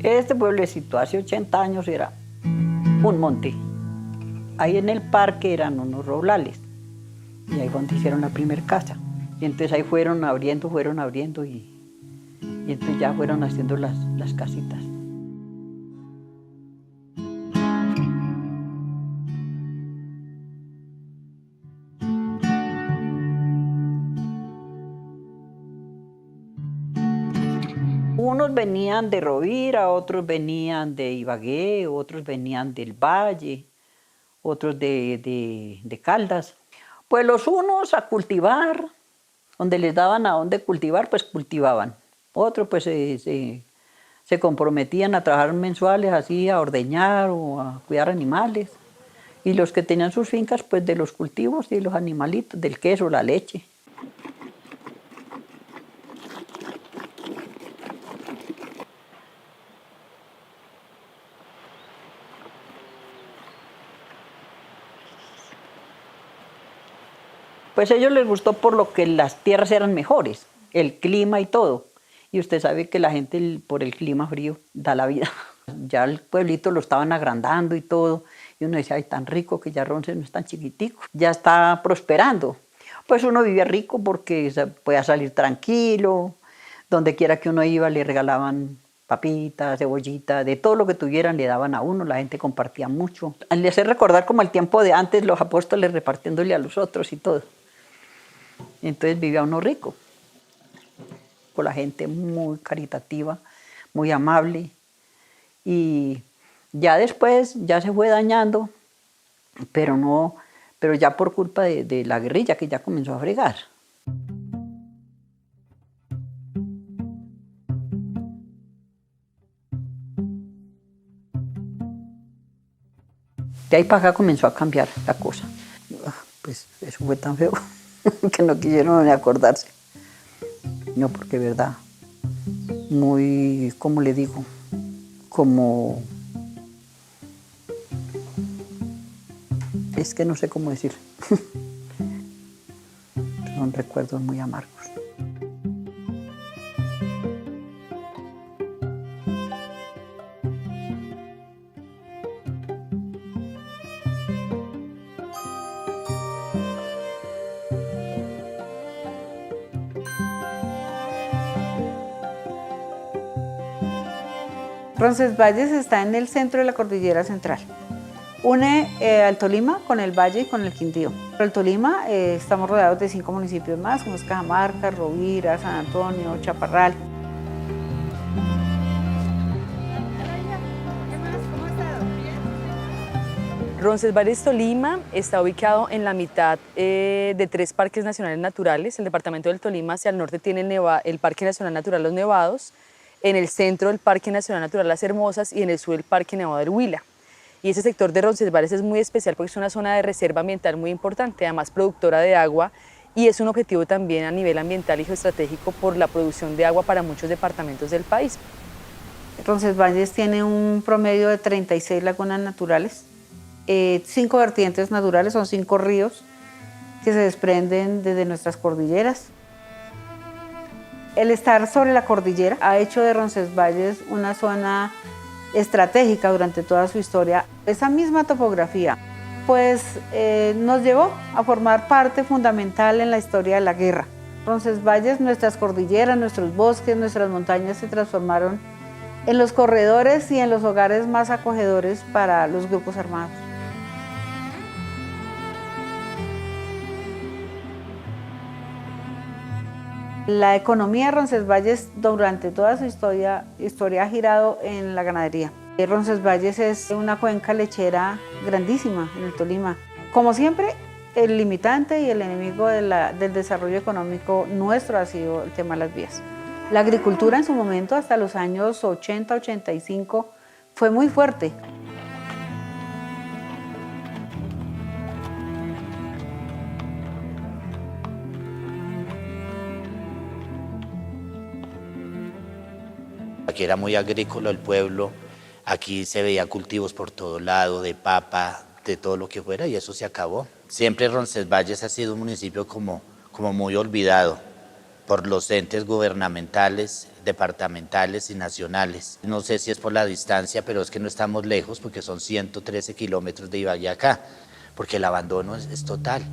Este pueblecito hace 80 años era un monte. Ahí en el parque eran unos roblales y ahí fue donde hicieron la primera casa. Y entonces ahí fueron abriendo y entonces ya fueron haciendo las casitas. Unos venían de Rovira, otros venían de Ibagué, otros venían del Valle, otros de Caldas. Pues los unos a cultivar, donde les daban a dónde cultivar, pues cultivaban. Otros pues se comprometían a trabajar mensuales así, a ordeñar o a cuidar animales. Y los que tenían sus fincas, pues de los cultivos y los animalitos, del queso, la leche. Pues a ellos les gustó por lo que las tierras eran mejores, el clima y todo. Y usted sabe que la gente por el clima frío da la vida. Ya el pueblito lo estaban agrandando y todo. Y uno decía, ay, tan rico que ya Ronces no es tan chiquitico. Ya está prosperando. Pues uno vivía rico porque podía salir tranquilo. Donde quiera que uno iba le regalaban papitas, cebollitas, de todo lo que tuvieran le daban a uno. La gente compartía mucho. Le hace recordar como el tiempo de antes, los apóstoles repartiéndole a los otros y todo. Entonces vivía uno rico, con la gente muy caritativa, muy amable. Y ya después ya se fue dañando, pero ya por culpa de la guerrilla que ya comenzó a fregar. De ahí para acá comenzó a cambiar la cosa. Pues eso fue tan feo que no quisieron ni acordarse. No, porque verdad, muy, ¿cómo le digo? Como, es que no sé cómo decir. Son recuerdos muy amargos. Roncesvalles está en el centro de la cordillera central. Une al Tolima con el Valle y con el Quindío. Pero el Tolima estamos rodeados de 5 municipios más, como es Cajamarca, Rovira, San Antonio, Chaparral. Roncesvalles, Tolima, está ubicado en la mitad de 3 parques nacionales naturales. El departamento del Tolima hacia el norte tiene el Parque Nacional Natural Los Nevados, en el centro el Parque Nacional Natural Las Hermosas y en el sur el Parque Nevado del Huila. Y ese sector de Roncesvalles es muy especial porque es una zona de reserva ambiental muy importante, además productora de agua, y es un objetivo también a nivel ambiental y geoestratégico por la producción de agua para muchos departamentos del país. Roncesvalles tiene un promedio de 36 lagunas naturales, 5 vertientes naturales, son 5 ríos que se desprenden desde nuestras cordilleras. El estar sobre la cordillera ha hecho de Roncesvalles una zona estratégica durante toda su historia. Esa misma topografía pues nos llevó a formar parte fundamental en la historia de la guerra. Roncesvalles, nuestras cordilleras, nuestros bosques, nuestras montañas se transformaron en los corredores y en los hogares más acogedores para los grupos armados. La economía de Roncesvalles durante toda su historia ha girado en la ganadería. Roncesvalles es una cuenca lechera grandísima en el Tolima. Como siempre, el limitante y el enemigo del desarrollo económico nuestro ha sido el tema de las vías. La agricultura en su momento, hasta los años 80-85, fue muy fuerte. Aquí era muy agrícola el pueblo, aquí se veía cultivos por todo lado, de papa, de todo lo que fuera, y eso se acabó. Siempre Roncesvalles ha sido un municipio como muy olvidado, por los entes gubernamentales, departamentales y nacionales. No sé si es por la distancia, pero es que no estamos lejos porque son 113 kilómetros de Ibagué acá, porque el abandono es total.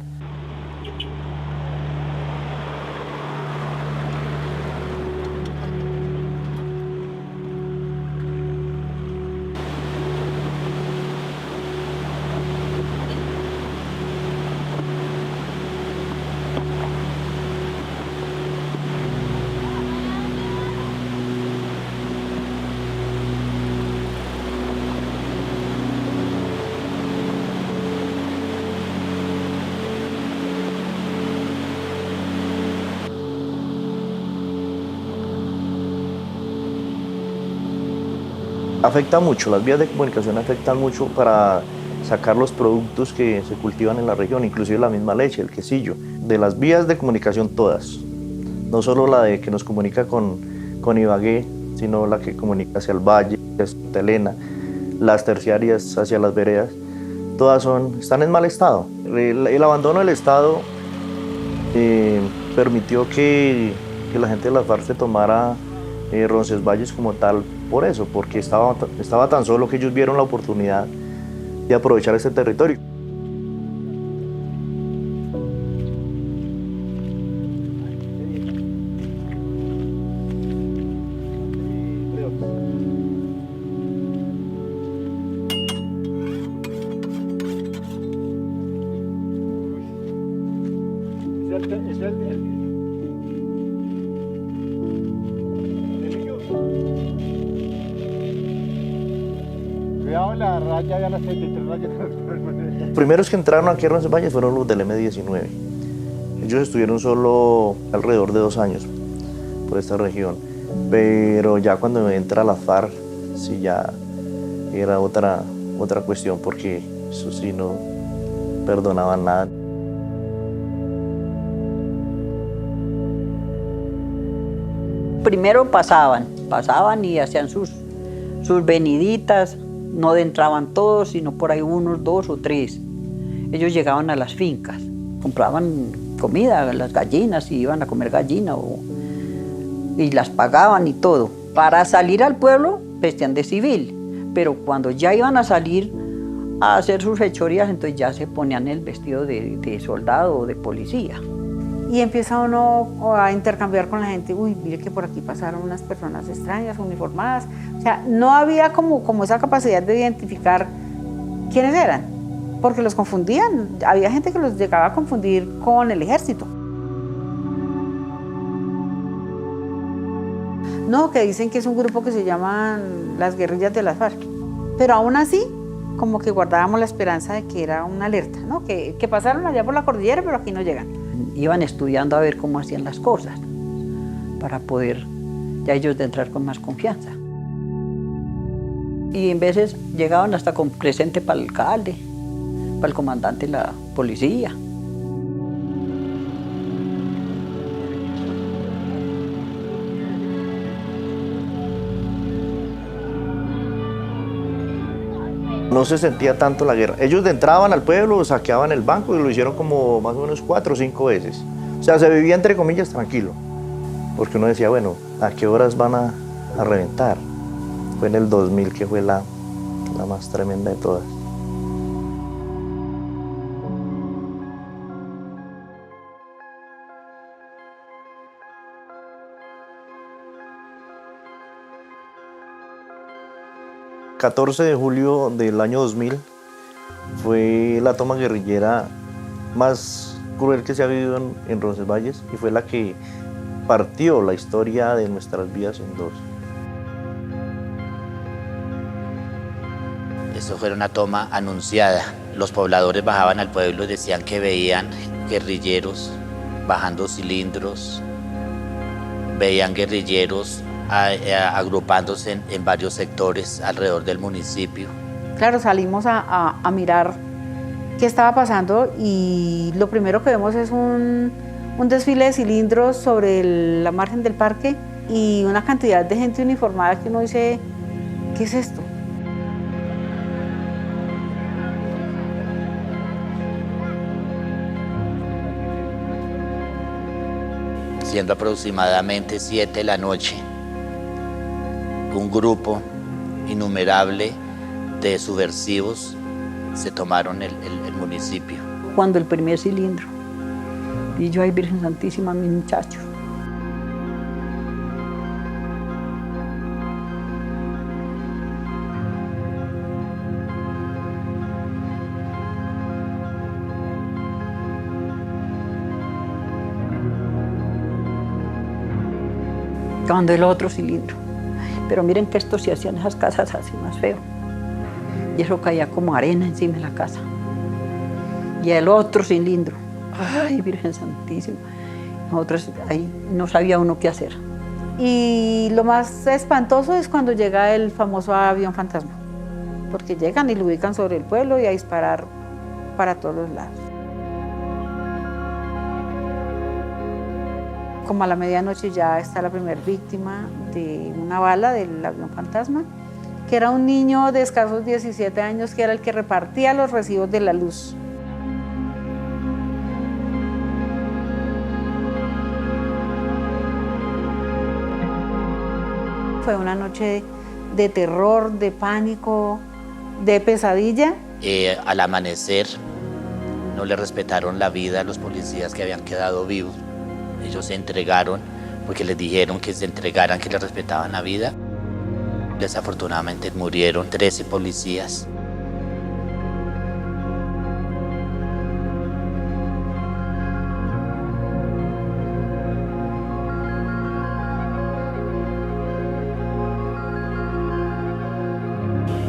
Afecta mucho, las vías de comunicación afectan mucho para sacar los productos que se cultivan en la región, inclusive la misma leche, el quesillo. De las vías de comunicación todas, no solo la de que nos comunica con Ibagué, sino la que comunica hacia el valle, hacia Santa Elena, las terciarias hacia las veredas, todas están en mal estado. El abandono del Estado permitió que la gente de las FARC se tomara Roncesvalles como tal por eso, porque estaba tan solo que ellos vieron la oportunidad de aprovechar este territorio. Los primeros que entraron aquí a Roncesvalles fueron los del M-19. Ellos estuvieron solo alrededor de 2 años por esta región, pero ya cuando entra la FARC, sí ya era otra cuestión, porque eso sí no perdonaban nada. Primero pasaban y hacían sus veniditas, no entraban todos, sino por ahí unos 2 o 3. Ellos llegaban a las fincas, compraban comida, las gallinas, y iban a comer gallina, y las pagaban y todo. Para salir al pueblo vestían de civil, pero cuando ya iban a salir a hacer sus fechorías, entonces ya se ponían el vestido de soldado o de policía. Y empieza uno a intercambiar con la gente. Uy, mire que por aquí pasaron unas personas extrañas, uniformadas. O sea, no había como esa capacidad de identificar quiénes eran, porque los confundían. Había gente que los llegaba a confundir con el ejército. No, que dicen que es un grupo que se llaman las guerrillas de las FARC. Pero aún así, como que guardábamos la esperanza de que era una alerta, ¿no? Que pasaron allá por la cordillera, pero aquí no llegan. Iban estudiando a ver cómo hacían las cosas, para poder ya ellos de entrar con más confianza. Y en veces llegaban hasta con presente para el alcalde, para el comandante de la policía. No se sentía tanto la guerra. Ellos entraban al pueblo, saqueaban el banco y lo hicieron como más o menos 4 o 5 veces. O sea, se vivía entre comillas tranquilo, porque uno decía, bueno, ¿a qué horas van a reventar? Fue en el 2000 que fue la más tremenda de todas. El 14 de julio del año 2000 fue la toma guerrillera más cruel que se ha vivido en Roncesvalles, y fue la que partió la historia de nuestras vidas en 2. Eso fue una toma anunciada. Los pobladores bajaban al pueblo y decían que veían guerrilleros bajando cilindros, veían guerrilleros agrupándose en varios sectores alrededor del municipio. Claro, salimos a mirar qué estaba pasando, y lo primero que vemos es un desfile de cilindros sobre la margen del parque y una cantidad de gente uniformada que uno dice, ¿qué es esto? Siendo aproximadamente 7 de la noche, un grupo innumerable de subversivos se tomaron el municipio. Cuando el primer cilindro, y yo, ay Virgen Santísima, mis muchachos. Cuando el otro cilindro. Pero miren que esto se hacían esas casas así más feo. Y eso caía como arena encima de la casa. Y el otro cilindro. Ay, Virgen Santísima. Nosotros ahí no sabía uno qué hacer. Y lo más espantoso es cuando llega el famoso avión fantasma. Porque llegan y lo ubican sobre el pueblo y a disparar para todos los lados. Como a la medianoche ya está la primera víctima de una bala del avión fantasma, que era un niño de escasos 17 años, que era el que repartía los recibos de la luz. Fue una noche de terror, de pánico, de pesadilla. Al amanecer no le respetaron la vida a los policías que habían quedado vivos. Ellos se entregaron porque les dijeron que se entregaran, que les respetaban la vida. Desafortunadamente murieron 13 policías.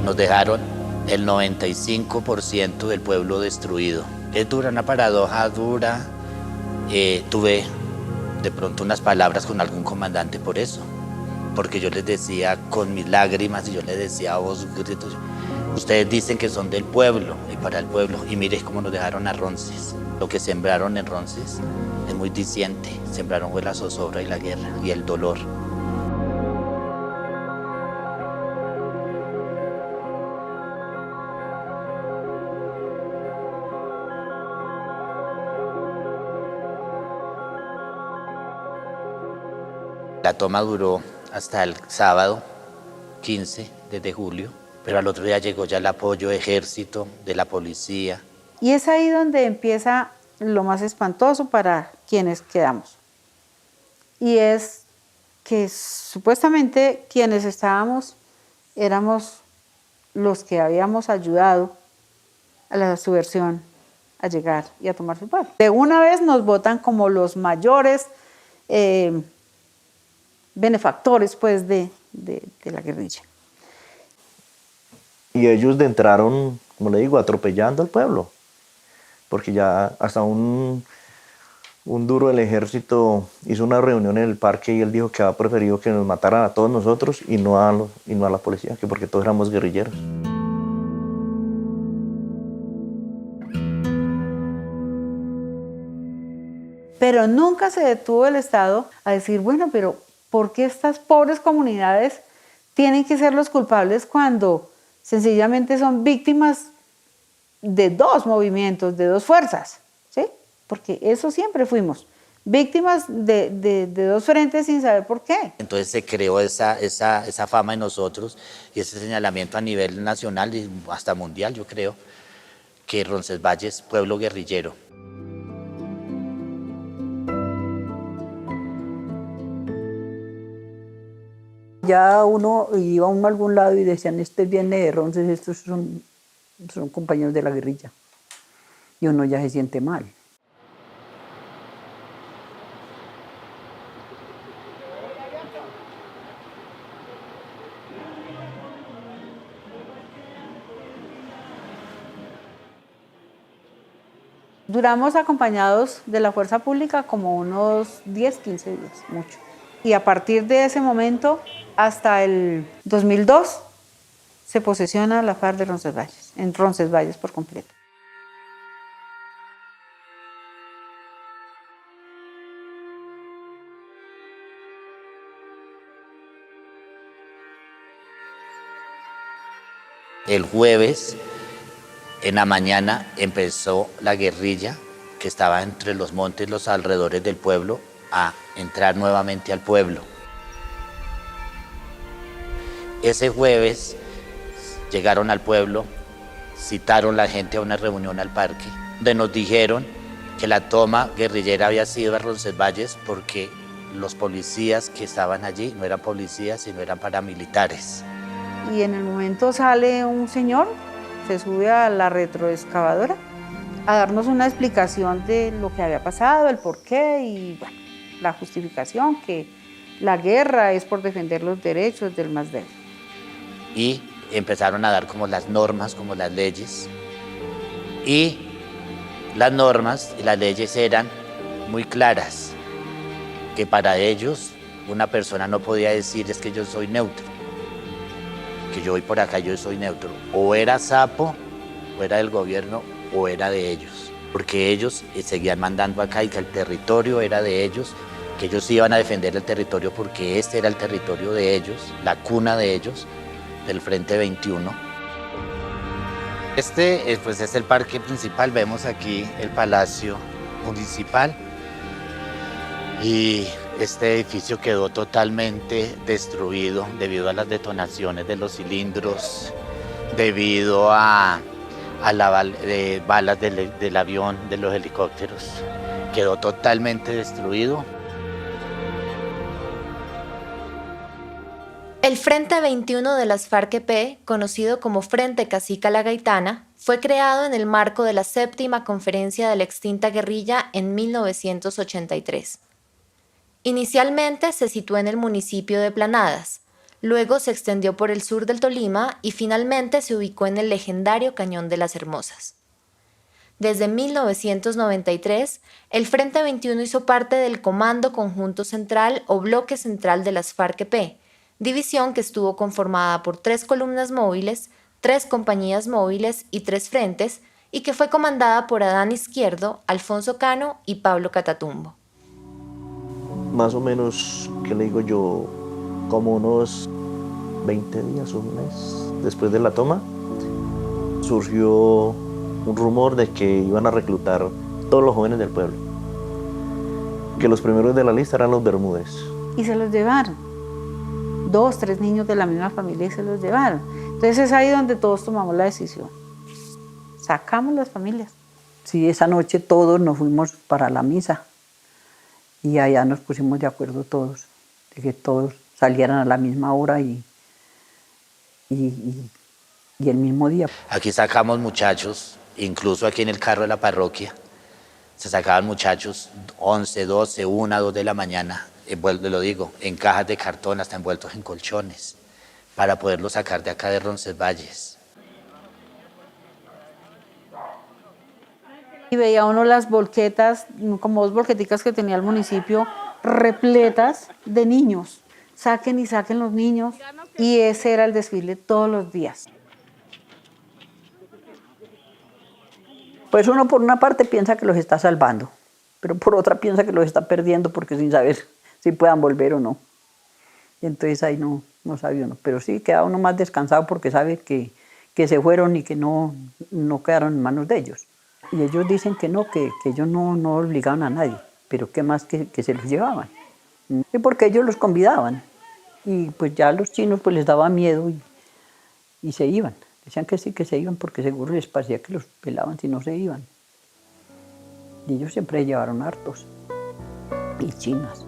Nos dejaron el 95% del pueblo destruido. Es dura, una paradoja dura. Tuve de pronto unas palabras con algún comandante por eso, porque yo les decía con mis lágrimas y yo les decía a voz gritos, ustedes dicen que son del pueblo y para el pueblo, y mire cómo nos dejaron a Ronces. Lo que sembraron en Ronces es muy diciente, sembraron fue la zozobra y la guerra y el dolor. La toma duró hasta el sábado 15 de julio, pero al otro día llegó ya el apoyo de ejército, de la policía. Y es ahí donde empieza lo más espantoso para quienes quedamos. Y es que supuestamente quienes estábamos éramos los que habíamos ayudado a la subversión a llegar y a tomar su pueblo. De una vez nos votan como los mayores benefactores pues, de la guerrilla. Y ellos entraron, como le digo, atropellando al pueblo, porque ya hasta un duro del ejército hizo una reunión en el parque y él dijo que había preferido que nos mataran a todos nosotros y no a la policía, que porque todos éramos guerrilleros. Pero nunca se detuvo el Estado a decir, bueno, pero ¿por qué estas pobres comunidades tienen que ser los culpables cuando sencillamente son víctimas de dos movimientos, de dos fuerzas? ¿Sí? Porque eso siempre fuimos, víctimas de dos frentes sin saber por qué. Entonces se creó esa fama en nosotros y ese señalamiento a nivel nacional y hasta mundial, yo creo, que Roncesvalles es pueblo guerrillero. Ya iba uno a algún lado y decían, este viene de Ronces, estos son compañeros de la guerrilla. Y uno ya se siente mal. Duramos acompañados de la fuerza pública como unos 10, 15 días, mucho. Y a partir de ese momento, hasta el 2002, se posesiona la FARC de Roncesvalles, en Roncesvalles por completo. El jueves, en la mañana, empezó la guerrilla que estaba entre los montes, los alrededores del pueblo, a entrar nuevamente al pueblo. Ese jueves llegaron al pueblo, citaron a la gente a una reunión al parque, donde nos dijeron que la toma guerrillera había sido a Roncesvalles porque los policías que estaban allí no eran policías, sino eran paramilitares. Y en el momento sale un señor, se sube a la retroexcavadora a darnos una explicación de lo que había pasado, el porqué y bueno, la justificación que la guerra es por defender los derechos del más débil. Y empezaron a dar como las normas, como las leyes. Y las normas y las leyes eran muy claras, que para ellos una persona no podía decir es que yo soy neutro, que yo voy por acá, yo soy neutro. O era sapo, o era del gobierno, o era de ellos. Porque ellos seguían mandando acá y que el territorio era de ellos, que ellos iban a defender el territorio porque este era el territorio de ellos, la cuna de ellos, del Frente 21. Este pues es el parque principal, vemos aquí el Palacio Municipal y este edificio quedó totalmente destruido debido a las detonaciones de los cilindros, debido a balas del avión, de los helicópteros. Quedó totalmente destruido. El Frente 21 de las FARC-EP, conocido como Frente Cacica La Gaitana, fue creado en el marco de la 7ª Conferencia de la extinta guerrilla en 1983. Inicialmente se situó en el municipio de Planadas, luego se extendió por el sur del Tolima y finalmente se ubicó en el legendario Cañón de las Hermosas. Desde 1993, el Frente 21 hizo parte del Comando Conjunto Central o Bloque Central de las FARC-EP, división que estuvo conformada por 3 columnas móviles, 3 compañías móviles y 3 frentes, y que fue comandada por Adán Izquierdo, Alfonso Cano y Pablo Catatumbo. Más o menos, ¿qué le digo yo? Como unos 20 días o un mes después de la toma, surgió un rumor de que iban a reclutar todos los jóvenes del pueblo. Que los primeros de la lista eran los Bermúdez. Y se los llevaron. 2, 3 niños de la misma familia y se los llevaron. Entonces es ahí donde todos tomamos la decisión. Sacamos las familias. Sí, esa noche todos nos fuimos para la misa y allá nos pusimos de acuerdo todos, de que todos salieran a la misma hora y el mismo día. Aquí sacamos muchachos, incluso aquí en el carro de la parroquia, se sacaban muchachos 11, 12, 1, 2 de la mañana, lo digo, en cajas de cartón, hasta envueltos en colchones, para poderlos sacar de acá de Roncesvalles. Y veía uno las volquetas, como 2 volqueticas que tenía el municipio, repletas de niños. Saquen y saquen los niños. Y ese era el desfile todos los días. Pues uno por una parte piensa que los está salvando, pero por otra piensa que los está perdiendo porque sin saber si puedan volver o no. Y entonces ahí no sabe uno. Pero sí queda uno más descansado porque sabe que se fueron y que no quedaron en manos de ellos. Y ellos dicen que no, que ellos no obligaban a nadie, pero que más que se los llevaban. Y porque ellos los convidaban. Y pues ya a los chinos pues les daba miedo y se iban. Decían que sí, que se iban porque seguro les parecía que los pelaban si no se iban. Y ellos siempre llevaron hartos. Y chinas.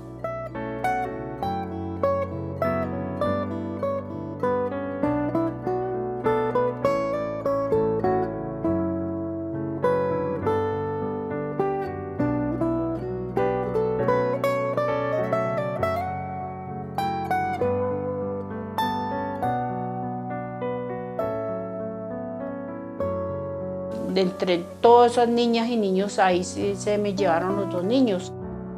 De entre todas esas niñas y niños, ahí sí se me llevaron los 2 niños.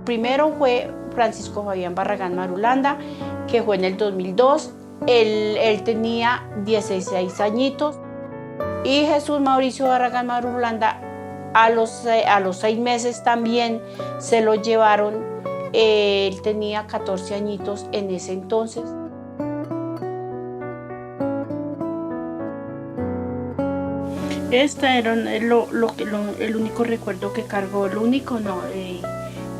Primero fue Francisco Fabián Barragán Marulanda, que fue en el 2002. Él tenía 16 añitos. Y Jesús Mauricio Barragán Marulanda, a los 6 meses también se lo llevaron. Él tenía 14 añitos en ese entonces. Este era el único recuerdo que cargó, el único no,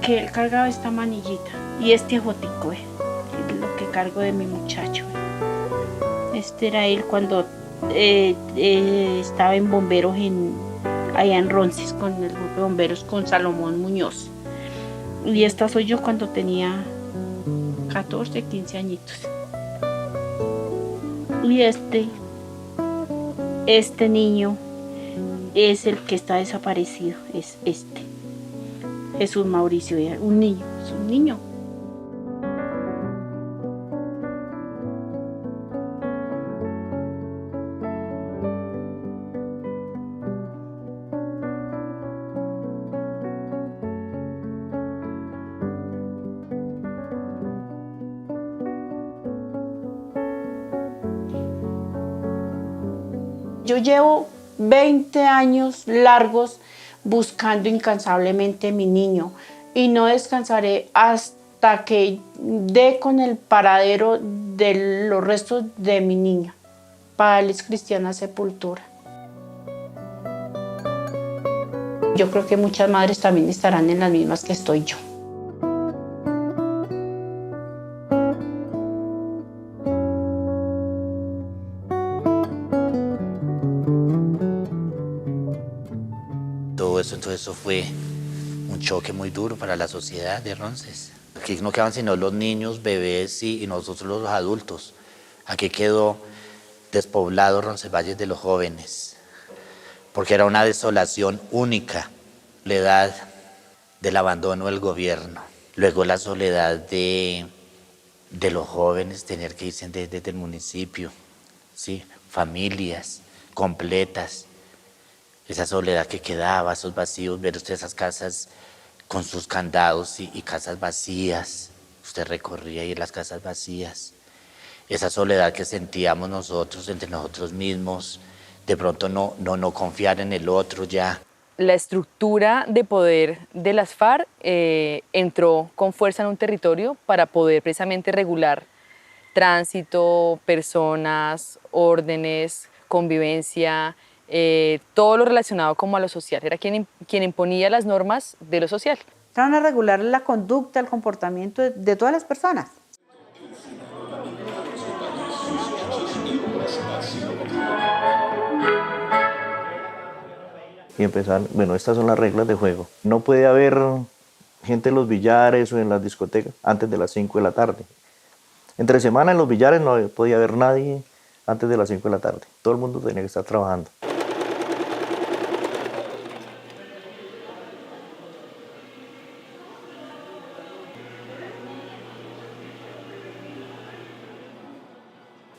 porque él cargaba esta manillita y este jotico, es lo que cargo de mi muchacho. Este era él cuando estaba en bomberos allá en Ronces, con el grupo de bomberos con Salomón Muñoz. Y esta soy yo cuando tenía 14, 15 añitos. Y este niño es el que está desaparecido, es este. Jesús Mauricio, un niño, es un niño. Yo llevo 20 años largos buscando incansablemente a mi niño y no descansaré hasta que dé con el paradero de los restos de mi niño. Para él es cristiana sepultura. Yo creo que muchas madres también estarán en las mismas que estoy yo. Entonces eso fue un choque muy duro para la sociedad de Ronces. Aquí no quedaban sino los niños, bebés y nosotros los adultos. Aquí quedó despoblado Roncesvalles de los jóvenes, porque era una desolación única, la edad del abandono del gobierno, luego la soledad de los jóvenes, tener que irse desde el municipio, ¿sí? Familias completas. Esa soledad que quedaba, esos vacíos, ver usted esas casas con sus candados y casas vacías. Usted recorría y las casas vacías. Esa soledad que sentíamos nosotros entre nosotros mismos, de pronto no confiar en el otro ya. La estructura de poder de las FARC entró con fuerza en un territorio para poder precisamente regular tránsito, personas, órdenes, convivencia, todo lo relacionado como a lo social. Era quien imponía las normas de lo social. Trataron a regular la conducta, el comportamiento de todas las personas. Y empezaron, bueno, estas son las reglas de juego. No puede haber gente en los billares o en las discotecas antes de las 5 de la tarde. Entre semana en los billares no podía haber nadie antes de las 5 de la tarde. Todo el mundo tenía que estar trabajando.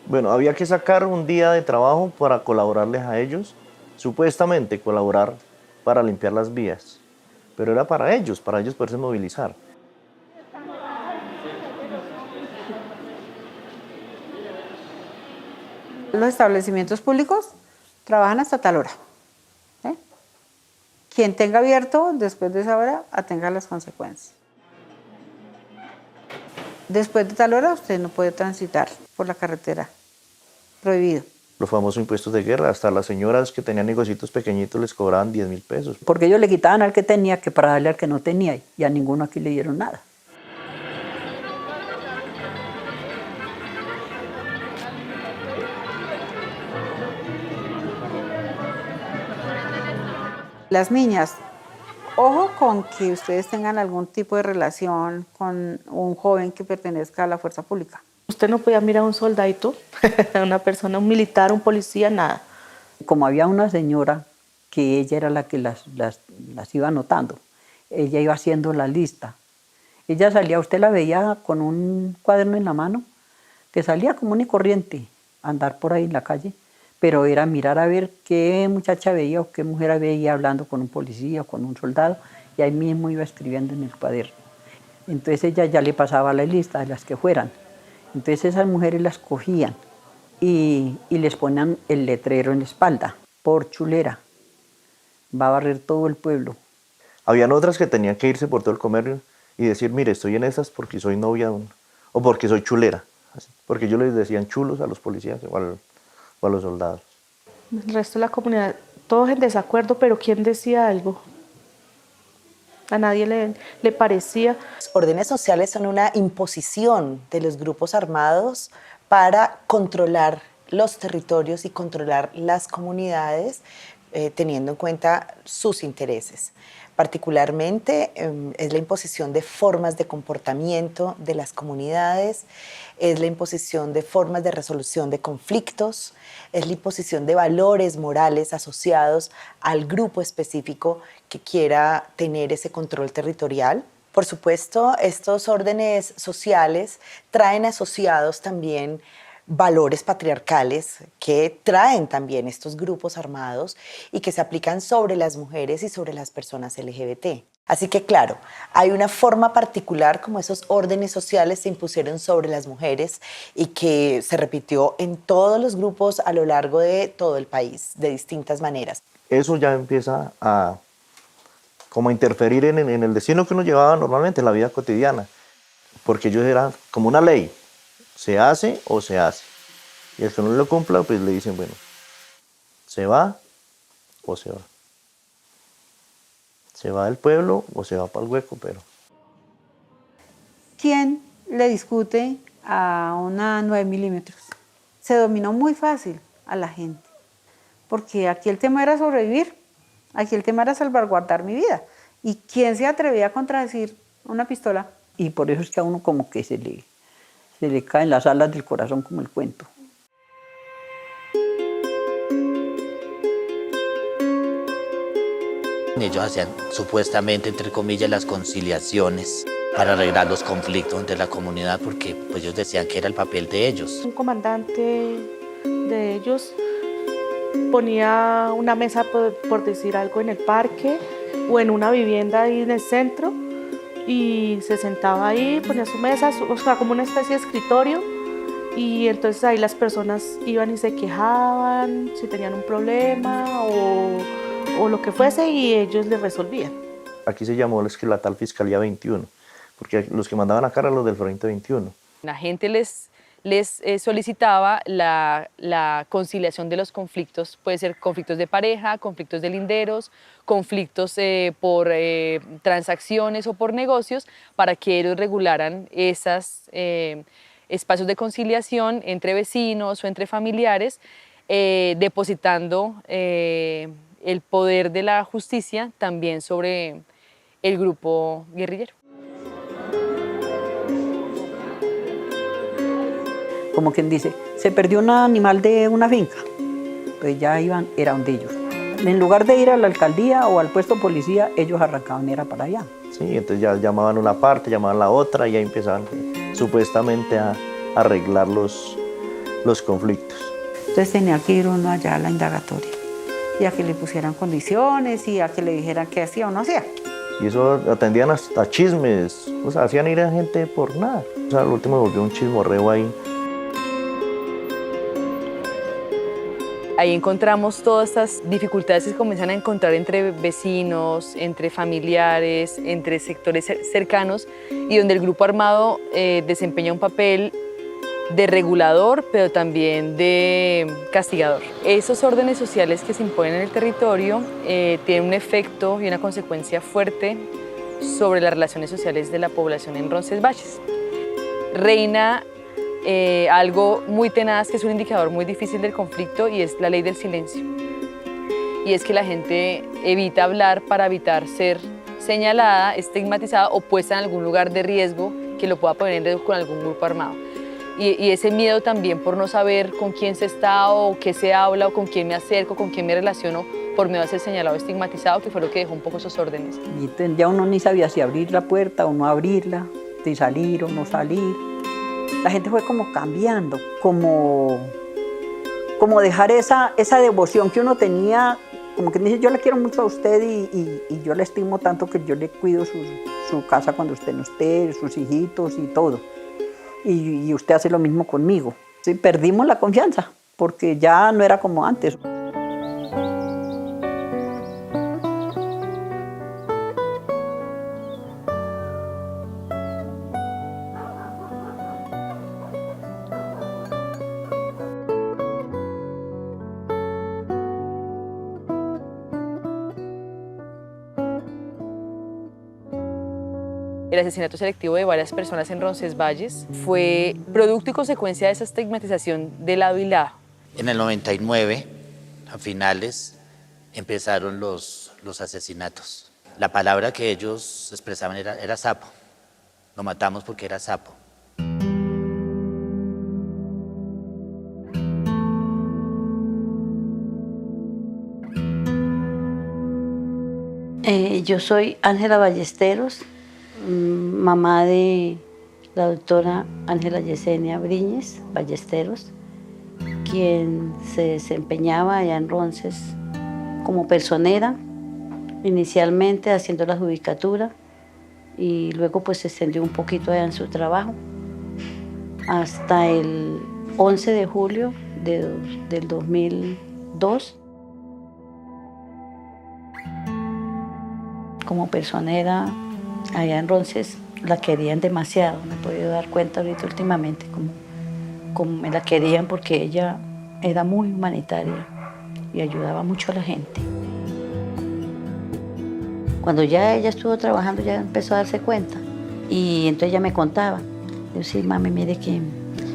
Bueno, había que sacar un día de trabajo para colaborarles a ellos, supuestamente colaborar para limpiar las vías, pero era para ellos poderse movilizar. Los establecimientos públicos trabajan hasta tal hora. Quien tenga abierto después de esa hora, atenga las consecuencias. Después de tal hora usted no puede transitar por la carretera, prohibido. Los famosos impuestos de guerra, hasta las señoras que tenían negocios pequeñitos les cobraban 10.000 pesos. Porque ellos le quitaban al que tenía que para darle al que no tenía y a ninguno aquí le dieron nada. Las niñas, ojo con que ustedes tengan algún tipo de relación con un joven que pertenezca a la fuerza pública. Usted no podía mirar a un soldadito, a una persona, un militar, un policía, nada. Como había una señora que ella era la que las iba anotando, ella iba haciendo la lista. Ella salía, usted la veía con un cuaderno en la mano, que salía común y corriente a andar por ahí en la calle, pero era mirar a ver qué muchacha veía o qué mujer veía hablando con un policía o con un soldado, y ahí mismo iba escribiendo en el cuaderno. Entonces ella ya le pasaba la lista de las que fueran. Entonces esas mujeres las cogían y les ponían el letrero en la espalda, por chulera, va a barrer todo el pueblo. Habían otras que tenían que irse por todo el comercio y decir, mire, estoy en estas porque soy novia o porque soy chulera, así, porque ellos les decían chulos a los policías o a los soldados. El resto de la comunidad, todos en desacuerdo, pero ¿quién decía algo? A nadie le parecía. Órdenes sociales son una imposición de los grupos armados para controlar los territorios y controlar las comunidades, teniendo en cuenta sus intereses. Particularmente es la imposición de formas de comportamiento de las comunidades, es la imposición de formas de resolución de conflictos, es la imposición de valores morales asociados al grupo específico que quiera tener ese control territorial. Por supuesto, estos órdenes sociales traen asociados también valores patriarcales que traen también estos grupos armados y que se aplican sobre las mujeres y sobre las personas LGBT. Así que claro, hay una forma particular como esos órdenes sociales se impusieron sobre las mujeres y que se repitió en todos los grupos a lo largo de todo el país, de distintas maneras. Eso ya empieza a como a interferir en el destino que uno llevaba normalmente en la vida cotidiana, porque ellos eran como una ley. Se hace o se hace. Y el que no lo cumpla, pues le dicen, bueno, ¿se va o se va? ¿Se va del pueblo o se va para el hueco? Pero ¿quién le discute a una 9 milímetros? Se dominó muy fácil a la gente, porque aquí el tema era sobrevivir, aquí el tema era salvaguardar mi vida. ¿Y quién se atrevía a contradecir una pistola? Y por eso es que a uno como que se le caen las alas del corazón como el cuento. Ellos hacían supuestamente, entre comillas, las conciliaciones para arreglar los conflictos entre la comunidad, porque pues, ellos decían que era el papel de ellos. Un comandante de ellos ponía una mesa, por decir algo, en el parque o en una vivienda ahí en el centro y se sentaba ahí, ponía su mesa, o sea, como una especie de escritorio, y entonces ahí las personas iban y se quejaban si tenían un problema o lo que fuese y ellos les resolvían. aquí se llamó la tal Fiscalía 21, porque los que mandaban acá eran los del Frente 21. La gente les solicitaba la conciliación de los conflictos, puede ser conflictos de pareja, conflictos de linderos, conflictos por transacciones o por negocios, para que ellos regularan esos espacios de conciliación entre vecinos o entre familiares, depositando el poder de la justicia también sobre el grupo guerrillero. Como quien dice, se perdió un animal de una finca, pues ya iban, era donde ellos. En lugar de ir a la alcaldía o al puesto de policía, ellos arrancaban, era para allá. Sí, entonces ya llamaban una parte, llamaban la otra y ahí empezaban supuestamente a arreglar los conflictos. Entonces tenía que ir uno allá a la indagatoria y a que le pusieran condiciones y a que le dijeran qué hacía o no hacía. Y eso atendían hasta chismes, o sea, hacían ir a gente por nada. O sea, al último volvió un chismorreo ahí. Ahí encontramos todas estas dificultades que se comienzan a encontrar entre vecinos, entre familiares, entre sectores cercanos, y donde el grupo armado desempeña un papel de regulador, pero también de castigador. Esos órdenes sociales que se imponen en el territorio tienen un efecto y una consecuencia fuerte sobre las relaciones sociales de la población en Roncesvalles. Reina algo muy tenaz, que es un indicador muy difícil del conflicto, y es la ley del silencio. Y es que la gente evita hablar para evitar ser señalada, estigmatizada o puesta en algún lugar de riesgo que lo pueda poner en riesgo con algún grupo armado. Y ese miedo también por no saber con quién se está o qué se habla o con quién me acerco, con quién me relaciono, por miedo a ser señalado o estigmatizado, que fue lo que dejó un poco esos órdenes. Y ya uno ni sabía si abrir la puerta o no abrirla, si salir o no salir. La gente fue como cambiando, como dejar esa devoción que uno tenía, como que dice, yo la quiero mucho a usted y yo la estimo tanto que yo le cuido su casa cuando usted no esté, sus hijitos y todo. Y usted hace lo mismo conmigo. Sí, perdimos la confianza, porque ya no era como antes. el asesinato selectivo de varias personas en Roncesvalles fue producto y consecuencia de esa estigmatización de lado y lado. En el 99, a finales, empezaron los asesinatos. La palabra que ellos expresaban era sapo. Lo matamos porque era sapo. Yo soy Ángela Ballesteros, mamá de la doctora Ángela Yesenia Briñes Ballesteros, quien se desempeñaba allá en Ronces como personera, inicialmente haciendo la judicatura y luego pues se extendió un poquito allá en su trabajo hasta el 11 de julio del 2002. Como personera allá en Ronces la querían demasiado, me he podido dar cuenta ahorita últimamente como me la querían porque ella era muy humanitaria y ayudaba mucho a la gente. Cuando ya ella estuvo trabajando ya empezó a darse cuenta y entonces ella me contaba, yo sí, mami, mire que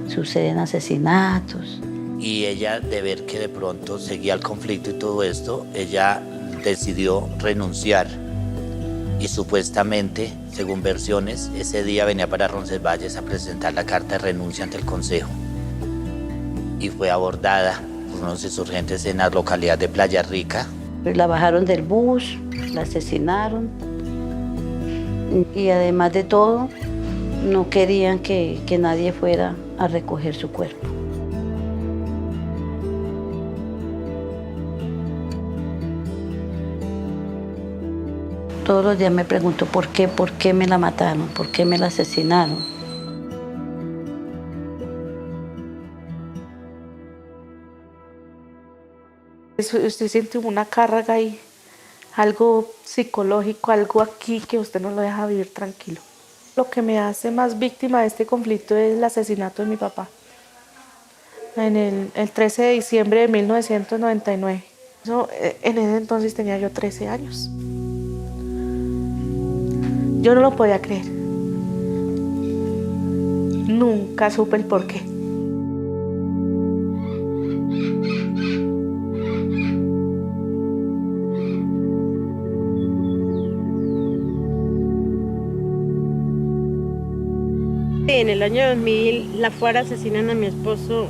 suceden asesinatos. Y ella, de ver que de pronto seguía el conflicto y todo esto, ella decidió renunciar. Y supuestamente, según versiones, ese día venía para Roncesvalles a presentar la carta de renuncia ante el Consejo. Y fue abordada por unos insurgentes en la localidad de Playa Rica. La bajaron del bus, la asesinaron y además de todo, no querían que nadie fuera a recoger su cuerpo. Todos los días me pregunto por qué me la mataron, por qué me la asesinaron. Usted siente una carga ahí, algo psicológico, algo aquí que usted no lo deja vivir tranquilo. Lo que me hace más víctima de este conflicto es el asesinato de mi papá. En el 13 de diciembre de 1999. En ese entonces tenía yo 13 años. Yo no lo podía creer. Nunca supe el porqué. En el año 2000, la FARC asesinan a mi esposo,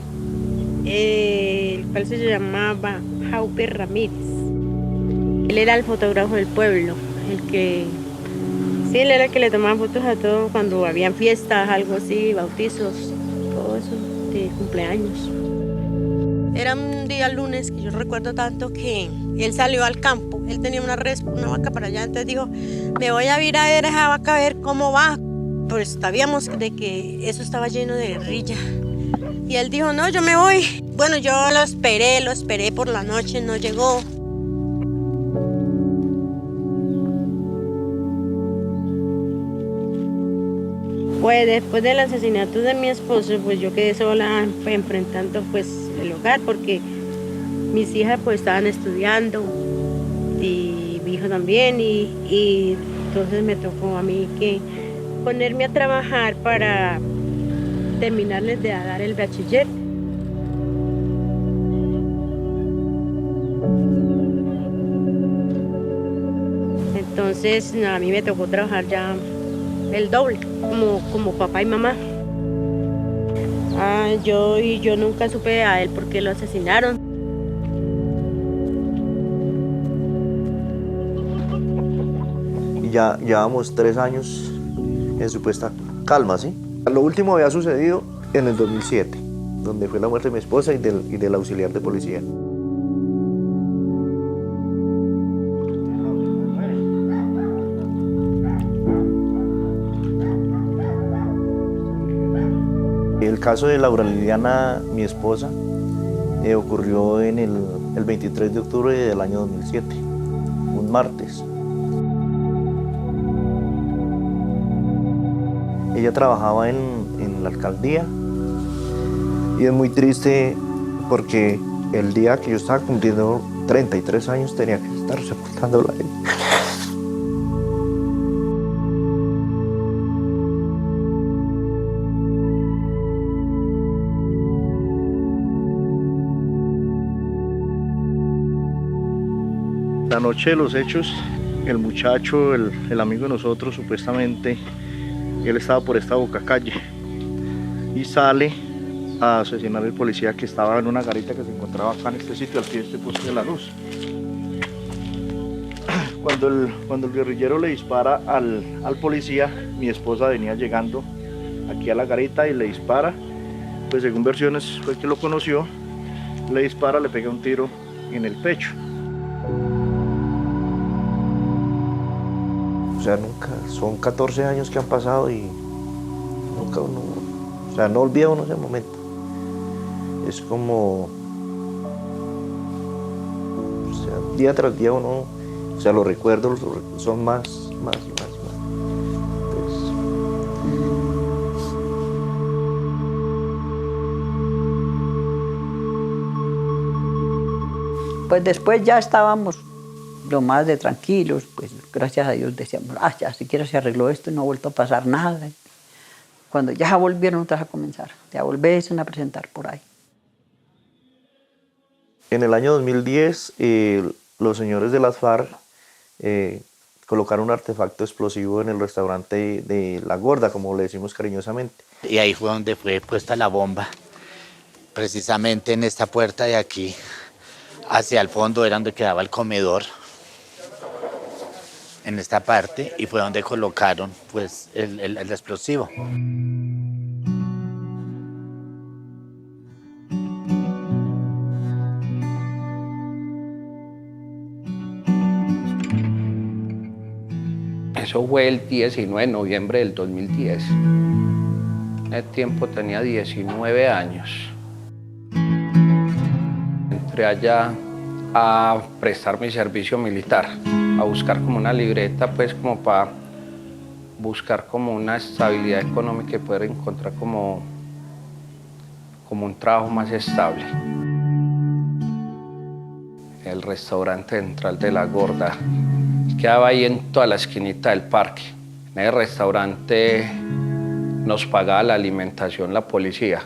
el cual se llamaba Jaupe Ramírez. Él era el fotógrafo del pueblo, él era el que le tomaba fotos a todo cuando habían fiestas, algo así, bautizos, todo eso de cumpleaños. Era un día lunes que yo recuerdo tanto que él salió al campo, él tenía una vaca para allá, entonces dijo, me voy a ir a ver a esa vaca a ver cómo va. Pues sabíamos de que eso estaba lleno de guerrilla. Y él dijo, no, yo me voy. Bueno, yo lo esperé por la noche, no llegó. Pues después del asesinato de mi esposo, pues yo quedé sola enfrentando pues el hogar porque mis hijas pues estaban estudiando y mi hijo también y entonces me tocó a mí que ponerme a trabajar para terminarles de dar el bachiller. Entonces a mí me tocó trabajar ya el doble, como papá y mamá. Yo nunca supe a él por qué lo asesinaron. Y ya llevamos 3 años en supuesta calma, ¿sí? Lo último había sucedido en el 2007, donde fue la muerte de mi esposa y del auxiliar de policía. El caso de Laura Liliana, mi esposa, ocurrió en el 23 de octubre del año 2007, un martes. Ella trabajaba en la alcaldía y es muy triste porque el día que yo estaba cumpliendo 33 años tenía que estar sepultándola a ella. La noche de los hechos, el muchacho, el amigo de nosotros, supuestamente, él estaba por esta Bocacalle y sale a asesinar al policía que estaba en una garita que se encontraba acá en este sitio, al pie de este poste de la luz. Cuando el guerrillero le dispara al policía, mi esposa venía llegando aquí a la garita y le dispara. Pues según versiones fue que lo conoció, le dispara, le pega un tiro en el pecho. O sea, nunca, son 14 años que han pasado y nunca uno, o sea, no olvida uno ese momento. Es como, o sea, día tras día uno, o sea, los recuerdos son más y más. Pues después ya estábamos lo más de tranquilos, pues gracias a Dios decíamos, ya siquiera se arregló esto y no ha vuelto a pasar nada. Cuando ya volvieron otra vez a comenzar, ya volviesen a presentar por ahí. En el año 2010, los señores de las FARC colocaron un artefacto explosivo en el restaurante de La Gorda, como le decimos cariñosamente. Y ahí fue donde fue puesta la bomba, precisamente en esta puerta de aquí, hacia el fondo era donde quedaba el comedor, en esta parte, y fue donde colocaron pues el explosivo. Eso fue el 19 de noviembre del 2010. En ese tiempo tenía 19 años. Entré allá a prestar mi servicio militar, a buscar como una libreta, pues como para buscar como una estabilidad económica y poder encontrar como un trabajo más estable. El restaurante central de La Gorda quedaba ahí en toda la esquinita del parque. En el restaurante nos pagaba la alimentación la policía.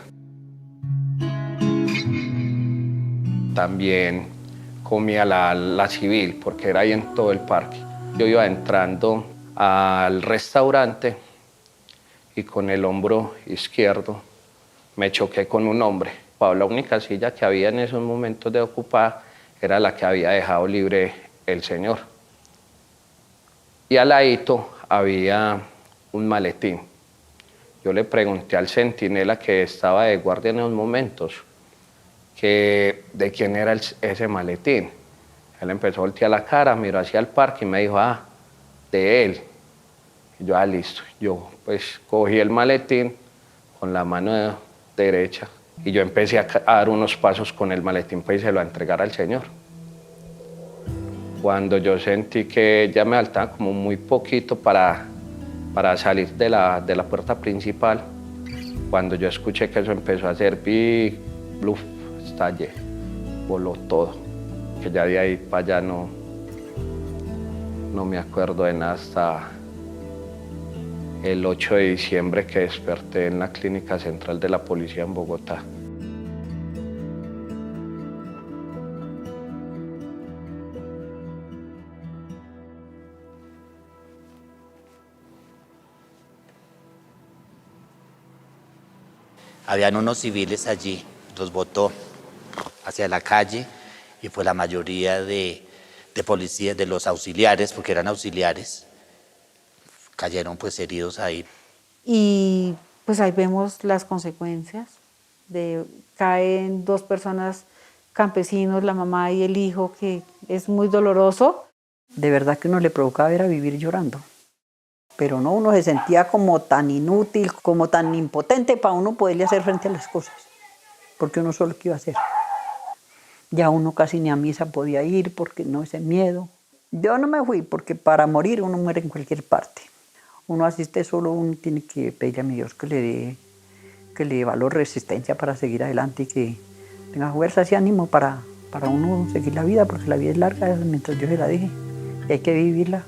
También comía la civil, porque era ahí en todo el parque. Yo iba entrando al restaurante y con el hombro izquierdo me choqué con un hombre. La única silla que había en esos momentos de ocupada era la que había dejado libre el señor. Y al ladito había un maletín. Yo le pregunté al centinela que estaba de guardia en esos momentos que de quién era ese maletín. Él empezó a voltear la cara, miró hacia el parque y me dijo, de él. Y yo, listo. Yo pues cogí el maletín con la mano derecha y yo empecé a dar unos pasos con el maletín pues, y se lo a entregar al señor. Cuando yo sentí que ya me faltaba como muy poquito para salir de la puerta principal, cuando yo escuché que eso empezó a hacer big, bluff, estallé, voló todo. Que ya de ahí para allá no me acuerdo de nada hasta el 8 de diciembre que desperté en la clínica central de la policía en Bogotá. Habían unos civiles allí, los botó hacia la calle y pues la mayoría de policías, de los auxiliares, porque eran auxiliares, cayeron pues heridos ahí. Y pues ahí vemos las consecuencias. Caen dos personas campesinos, la mamá y el hijo, que es muy doloroso. De verdad que uno le provocaba era vivir llorando. Pero no, uno se sentía como tan inútil, como tan impotente para uno poderle hacer frente a las cosas. Porque uno solo qué iba a hacer. Ya uno casi ni a misa podía ir porque no, ese miedo. Yo no me fui porque para morir uno muere en cualquier parte. Uno asiste solo, uno tiene que pedirle a mi Dios que le dé valor, resistencia para seguir adelante y que tenga fuerzas y ánimo para uno seguir la vida, porque la vida es larga mientras Dios se la deje y hay que vivirla.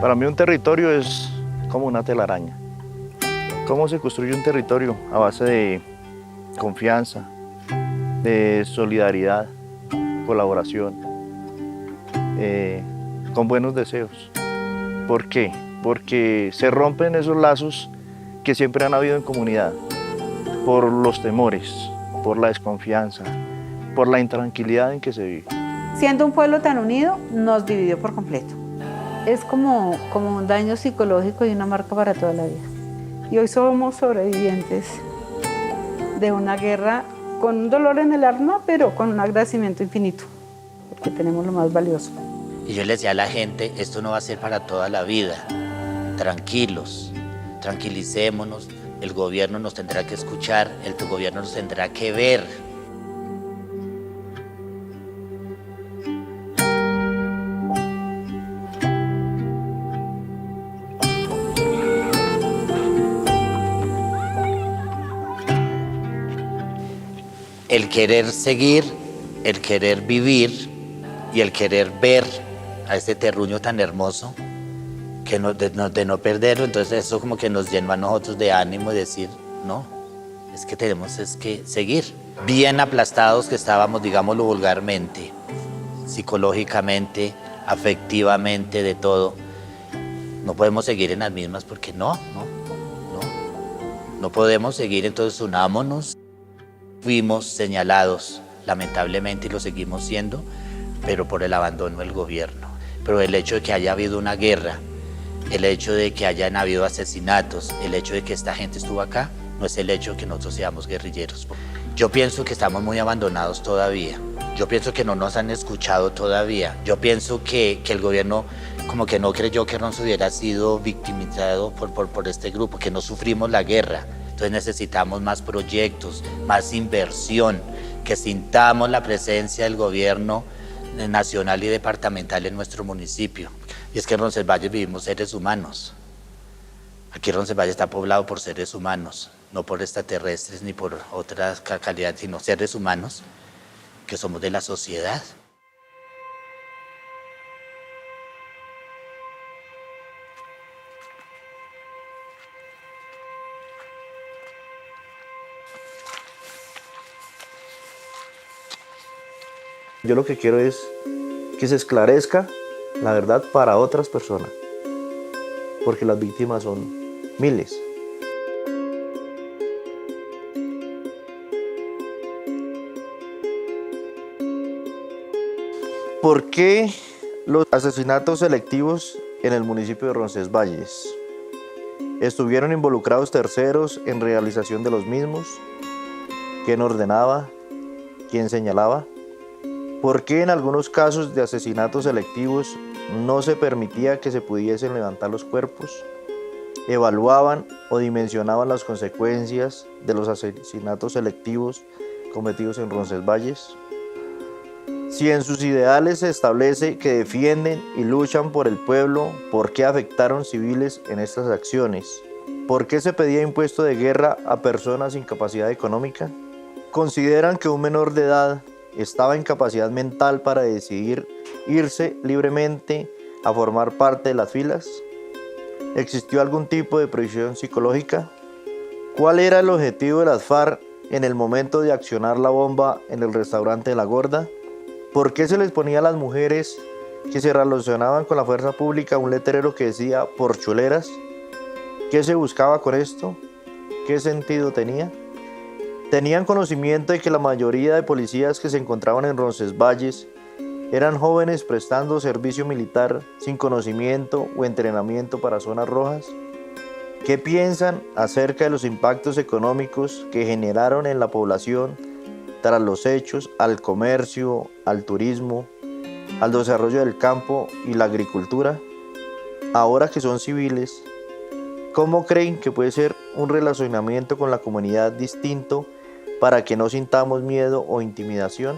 Para mí un territorio es como una telaraña. ¿Cómo se construye un territorio? A base de confianza, de solidaridad, colaboración, con buenos deseos. ¿Por qué? Porque se rompen esos lazos que siempre han habido en comunidad, por los temores, por la desconfianza, por la intranquilidad en que se vive. Siendo un pueblo tan unido, nos dividió por completo. Es como un daño psicológico y una marca para toda la vida. Y hoy somos sobrevivientes de una guerra con un dolor en el alma, pero con un agradecimiento infinito, porque tenemos lo más valioso. Y yo le decía a la gente, esto no va a ser para toda la vida. Tranquilos, tranquilicémonos, el gobierno nos tendrá que escuchar, el gobierno nos tendrá que ver. El querer seguir, el querer vivir y el querer ver a este terruño tan hermoso, que de no perderlo, entonces eso como que nos llenó a nosotros de ánimo y decir, no, es que tenemos que seguir. Bien aplastados que estábamos, digámoslo vulgarmente, psicológicamente, afectivamente, de todo, no podemos seguir en las mismas porque no podemos seguir, entonces unámonos. Fuimos señalados, lamentablemente, y lo seguimos siendo, pero por el abandono del gobierno. Pero el hecho de que haya habido una guerra, el hecho de que hayan habido asesinatos, el hecho de que esta gente estuvo acá, no es el hecho de que nosotros seamos guerrilleros. Yo pienso que estamos muy abandonados todavía. Yo pienso que no nos han escuchado todavía. Yo pienso que el gobierno como que no creyó que nos hubiera sido victimizado por este grupo, que no sufrimos la guerra. Entonces necesitamos más proyectos, más inversión, que sintamos la presencia del gobierno nacional y departamental en nuestro municipio. Y es que en Roncesvalles vivimos seres humanos. Aquí Roncesvalles está poblado por seres humanos, no por extraterrestres ni por otra calidad, sino seres humanos que somos de la sociedad. Yo lo que quiero es que se esclarezca la verdad para otras personas, porque las víctimas son miles. ¿Por qué los asesinatos selectivos en el municipio de Roncesvalles? ¿Estuvieron involucrados terceros en realización de los mismos? ¿Quién ordenaba? ¿Quién señalaba? ¿Por qué en algunos casos de asesinatos selectivos no se permitía que se pudiesen levantar los cuerpos? ¿Evaluaban o dimensionaban las consecuencias de los asesinatos selectivos cometidos en Roncesvalles? Si en sus ideales se establece que defienden y luchan por el pueblo, ¿por qué afectaron civiles en estas acciones? ¿Por qué se pedía impuesto de guerra a personas sin capacidad económica? ¿Consideran que un menor de edad estaba en capacidad mental para decidir irse libremente a formar parte de las filas? ¿Existió algún tipo de prohibición psicológica? ¿Cuál era el objetivo de las FARC en el momento de accionar la bomba en el restaurante de La Gorda? ¿Por qué se les ponía a las mujeres que se relacionaban con la fuerza pública un letrero que decía "por chuleras"? ¿Qué se buscaba con esto? ¿Qué sentido tenía? Tenían conocimiento de que la mayoría de policías que se encontraban en Roncesvalles eran jóvenes prestando servicio militar sin conocimiento o entrenamiento para zonas rojas. ¿Qué piensan acerca de los impactos económicos que generaron en la población tras los hechos al comercio, al turismo, al desarrollo del campo y la agricultura? Ahora que son civiles, ¿cómo creen que puede ser un relacionamiento con la comunidad distinto para que no sintamos miedo o intimidación?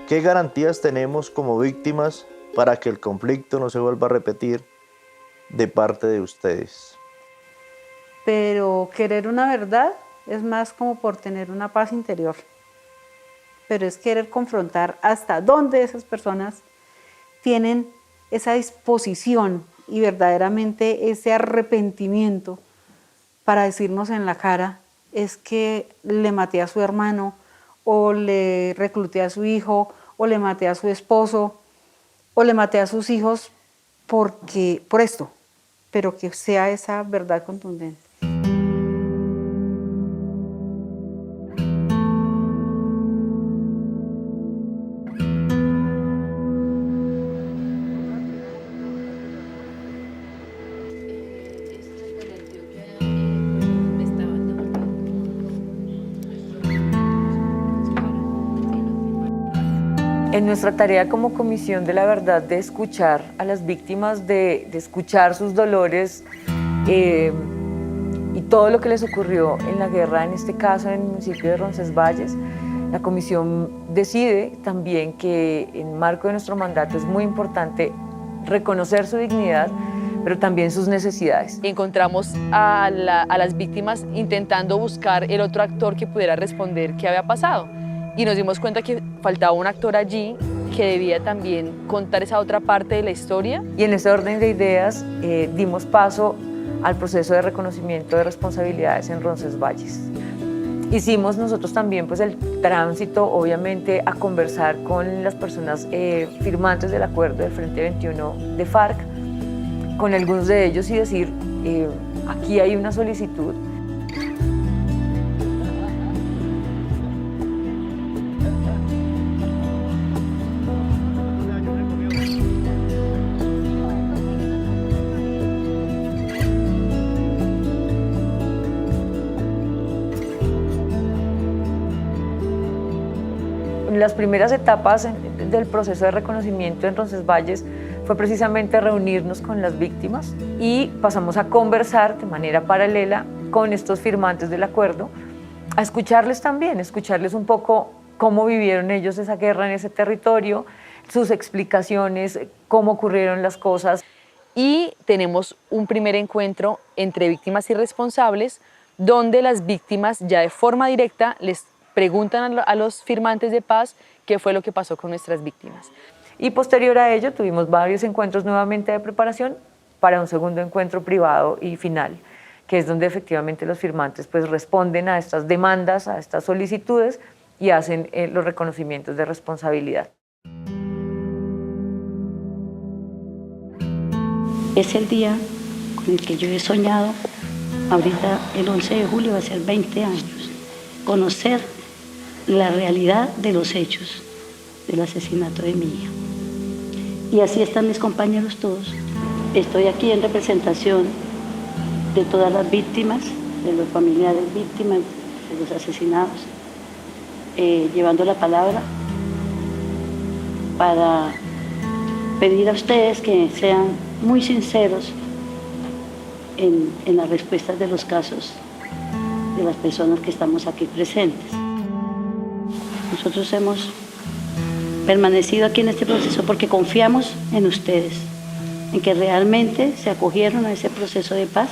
¿Qué garantías tenemos como víctimas para que el conflicto no se vuelva a repetir de parte de ustedes? Pero querer una verdad es más como por tener una paz interior. Pero es querer confrontar hasta dónde esas personas tienen esa disposición y verdaderamente ese arrepentimiento para decirnos en la cara es que le maté a su hermano, o le recluté a su hijo, o le maté a su esposo, o le maté a sus hijos por esto, pero que sea esa verdad contundente. En nuestra tarea como Comisión de la Verdad de escuchar a las víctimas, de escuchar sus dolores y todo lo que les ocurrió en la guerra, en este caso en el municipio de Roncesvalles, la Comisión decide también que en marco de nuestro mandato es muy importante reconocer su dignidad, pero también sus necesidades. Encontramos a las víctimas intentando buscar el otro actor que pudiera responder qué había pasado. Y nos dimos cuenta que faltaba un actor allí que debía también contar esa otra parte de la historia. Y en ese orden de ideas dimos paso al proceso de reconocimiento de responsabilidades en Roncesvalles. Hicimos nosotros también pues, el tránsito, obviamente, a conversar con las personas firmantes del acuerdo del Frente 21 de FARC, con algunos de ellos y decir, aquí hay una solicitud. Las primeras etapas del proceso de reconocimiento en Roncesvalles fue precisamente reunirnos con las víctimas y pasamos a conversar de manera paralela con estos firmantes del acuerdo, a escucharles también, escucharles un poco cómo vivieron ellos esa guerra en ese territorio, sus explicaciones, cómo ocurrieron las cosas. Y tenemos un primer encuentro entre víctimas y responsables, donde las víctimas ya de forma directa les preguntan a los firmantes de paz qué fue lo que pasó con nuestras víctimas. Y posterior a ello tuvimos varios encuentros nuevamente de preparación para un segundo encuentro privado y final, que es donde efectivamente los firmantes pues, responden a estas demandas, a estas solicitudes y hacen los reconocimientos de responsabilidad. Es el día con el que yo he soñado, ahorita el 11 de julio va a ser 20 años, conocer la realidad de los hechos del asesinato de mi hija. Y así están mis compañeros todos. Estoy aquí en representación de todas las víctimas, de los familiares víctimas, de los asesinados, llevando la palabra para pedir a ustedes que sean muy sinceros en las respuestas de los casos de las personas que estamos aquí presentes. Nosotros hemos permanecido aquí en este proceso porque confiamos en ustedes, en que realmente se acogieron a ese proceso de paz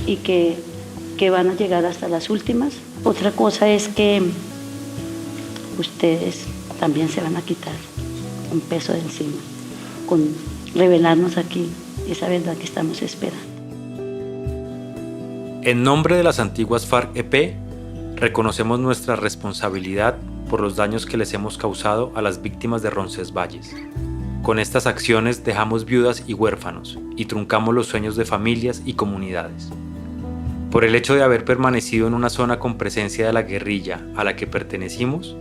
y que van a llegar hasta las últimas. Otra cosa es que ustedes también se van a quitar un peso de encima, con revelarnos aquí esa verdad que estamos esperando. En nombre de las antiguas FARC-EP, reconocemos nuestra responsabilidad por los daños que les hemos causado a las víctimas de Roncesvalles. Con estas acciones dejamos viudas y huérfanos y truncamos los sueños de familias y comunidades. Por el hecho de haber permanecido en una zona con presencia de la guerrilla a la que pertenecimos,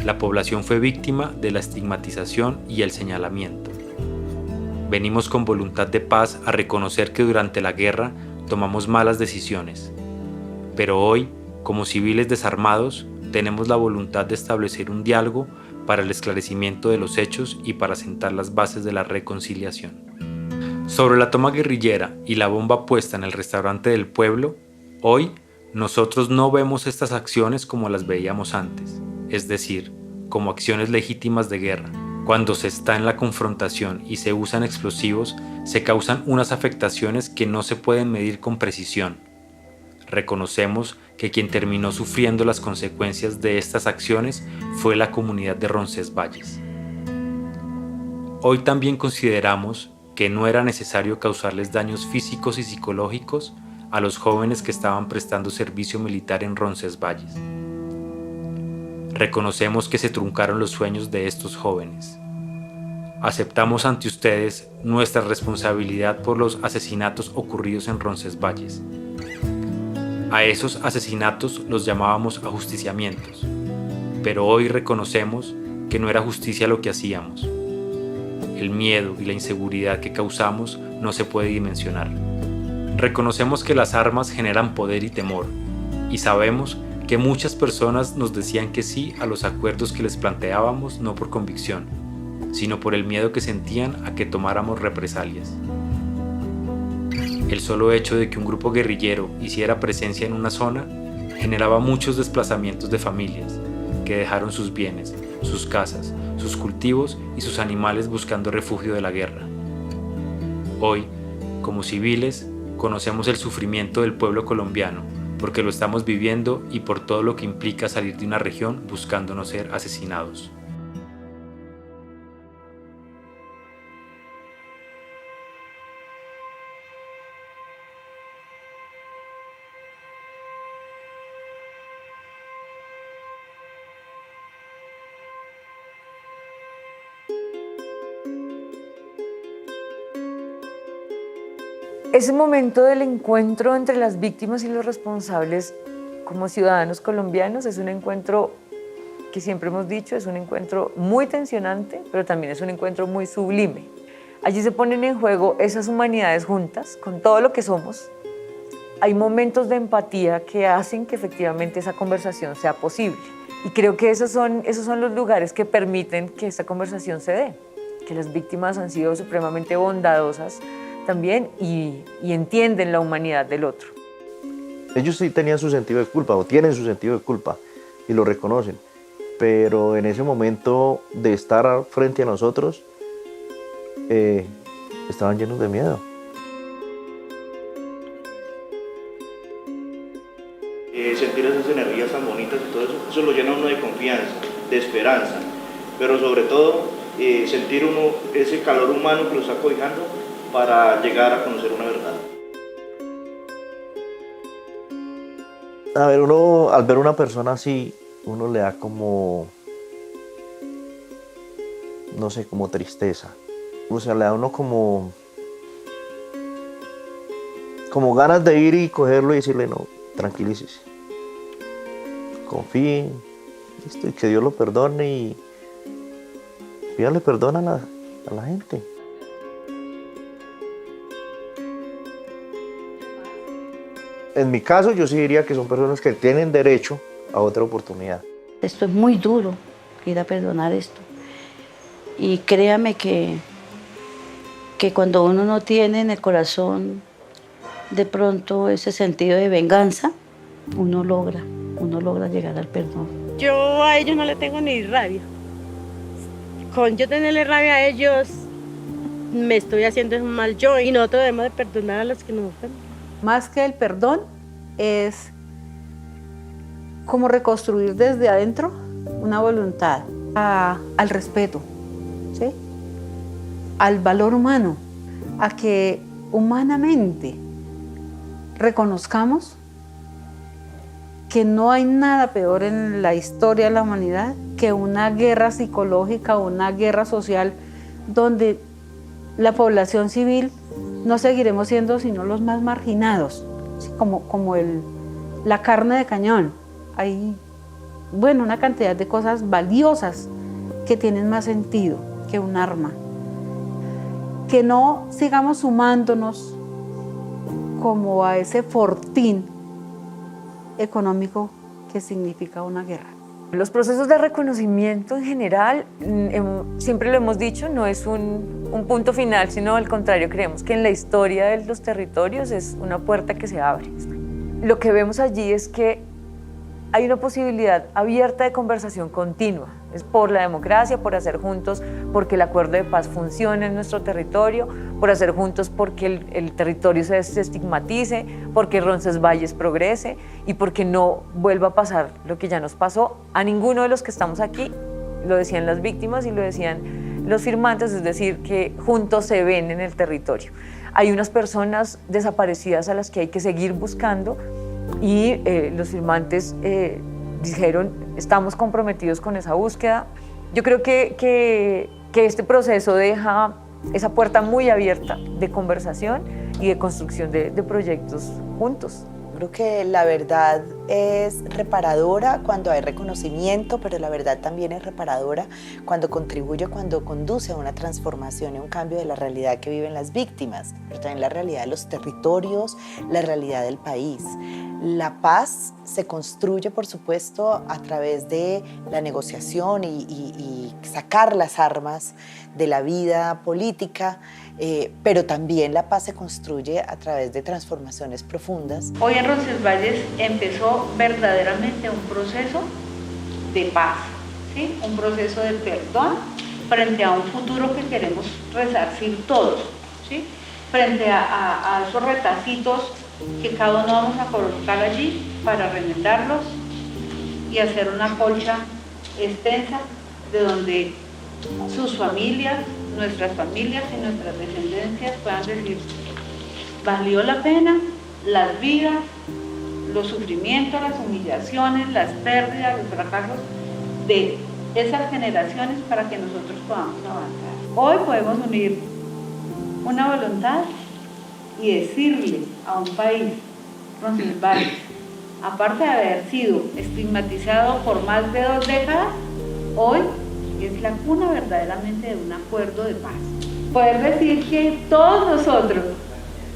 la población fue víctima de la estigmatización y el señalamiento. Venimos con voluntad de paz a reconocer que durante la guerra tomamos malas decisiones, pero hoy, como civiles desarmados, tenemos la voluntad de establecer un diálogo para el esclarecimiento de los hechos y para sentar las bases de la reconciliación. Sobre la toma guerrillera y la bomba puesta en el restaurante del pueblo, hoy nosotros no vemos estas acciones como las veíamos antes, es decir, como acciones legítimas de guerra. Cuando se está en la confrontación y se usan explosivos, se causan unas afectaciones que no se pueden medir con precisión. Reconocemos que quien terminó sufriendo las consecuencias de estas acciones fue la comunidad de Roncesvalles. Hoy también consideramos que no era necesario causarles daños físicos y psicológicos a los jóvenes que estaban prestando servicio militar en Roncesvalles. Reconocemos que se truncaron los sueños de estos jóvenes. Aceptamos ante ustedes nuestra responsabilidad por los asesinatos ocurridos en Roncesvalles. A esos asesinatos los llamábamos ajusticiamientos, pero hoy reconocemos que no era justicia lo que hacíamos. El miedo y la inseguridad que causamos no se puede dimensionar. Reconocemos que las armas generan poder y temor, y sabemos que muchas personas nos decían que sí a los acuerdos que les planteábamos no por convicción, sino por el miedo que sentían a que tomáramos represalias. El solo hecho de que un grupo guerrillero hiciera presencia en una zona generaba muchos desplazamientos de familias que dejaron sus bienes, sus casas, sus cultivos y sus animales buscando refugio de la guerra. Hoy, como civiles, conocemos el sufrimiento del pueblo colombiano porque lo estamos viviendo y por todo lo que implica salir de una región buscando no ser asesinados. Ese momento del encuentro entre las víctimas y los responsables como ciudadanos colombianos es un encuentro que siempre hemos dicho, es un encuentro muy tensionante, pero también es un encuentro muy sublime. Allí se ponen en juego esas humanidades juntas, con todo lo que somos. Hay momentos de empatía que hacen que efectivamente esa conversación sea posible. Y creo que esos son los lugares que permiten que esa conversación se dé, que las víctimas han sido supremamente bondadosas también y entienden la humanidad del otro. Ellos sí tenían su sentido de culpa o tienen su sentido de culpa y lo reconocen, pero en ese momento de estar frente a nosotros estaban llenos de miedo. Sentir esas energías tan bonitas y todo eso lo llena uno de confianza, de esperanza, pero sobre todo sentir uno ese calor humano que lo está cobijando para llegar a conocer una verdad. A ver, uno al ver una persona así, uno le da como, no sé, como tristeza. O sea, le da uno como ganas de ir y cogerlo y decirle, no, tranquilícese, confíe, listo, y que Dios lo perdone y pídale perdón a la gente. En mi caso, yo sí diría que son personas que tienen derecho a otra oportunidad. Esto es muy duro, ir a perdonar esto. Y créame que cuando uno no tiene en el corazón de pronto ese sentido de venganza, uno logra llegar al perdón. Yo a ellos no le tengo ni rabia. Con yo tenerle rabia a ellos, me estoy haciendo un mal yo y nosotros debemos de perdonar a los que nos ofenden. Más que el perdón, es como reconstruir desde adentro una voluntad al respeto, ¿sí? Al valor humano, a que humanamente reconozcamos que no hay nada peor en la historia de la humanidad que una guerra psicológica o una guerra social donde la población civil no seguiremos siendo sino los más marginados, ¿sí? como la carne de cañón. Hay, bueno, una cantidad de cosas valiosas que tienen más sentido que un arma. Que no sigamos sumándonos como a ese fortín económico que significa una guerra. Los procesos de reconocimiento en general, siempre lo hemos dicho, no es un punto final, sino al contrario, creemos que en la historia de los territorios es una puerta que se abre. Lo que vemos allí es que hay una posibilidad abierta de conversación continua. Es por la democracia, por hacer juntos, porque el acuerdo de paz funcione en nuestro territorio, por hacer juntos porque el territorio se estigmatice, porque Roncesvalles progrese y porque no vuelva a pasar lo que ya nos pasó a ninguno de los que estamos aquí. Lo decían las víctimas y lo decían los firmantes, es decir, que juntos se ven en el territorio. Hay unas personas desaparecidas a las que hay que seguir buscando y los firmantes dijeron, estamos comprometidos con esa búsqueda. Yo creo que este proceso deja esa puerta muy abierta de conversación y de construcción de proyectos juntos. Creo que la verdad es reparadora cuando hay reconocimiento, pero la verdad también es reparadora cuando contribuye, cuando conduce a una transformación y un cambio de la realidad que viven las víctimas, pero también la realidad de los territorios, la realidad del país. La paz se construye, por supuesto, a través de la negociación y sacar las armas de la vida política, pero también la paz se construye a través de transformaciones profundas. Hoy en Roncesvalles empezó verdaderamente un proceso de paz, ¿sí? Un proceso de perdón frente a un futuro que queremos resarcir todos, ¿sí? Frente a esos retacitos que cada uno vamos a colocar allí para remendarlos y hacer una colcha extensa de donde sus familias, nuestras familias y nuestras descendencias puedan decir, valió la pena las vidas, los sufrimientos, las humillaciones, las pérdidas, los fracasos de esas generaciones para que nosotros podamos avanzar. Hoy podemos unir una voluntad y decirle a un país, Roncesvalles, aparte de haber sido estigmatizado por más de 2 décadas, hoy es la cuna verdaderamente de un acuerdo de paz. Poder decir que todos nosotros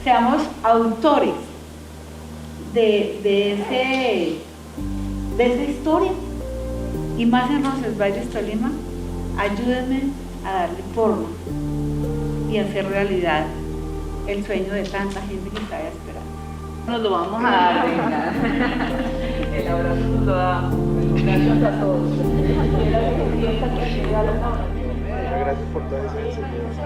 seamos autores de esa historia, y más en Roncesvalles, Tolima, ayúdenme a darle forma y hacer realidad el sueño de tanta gente que está esperando. Nos lo vamos a dar, venga. El abrazo nos lo damos. Gracias a todos. Muchas gracias por toda esa enseñanza.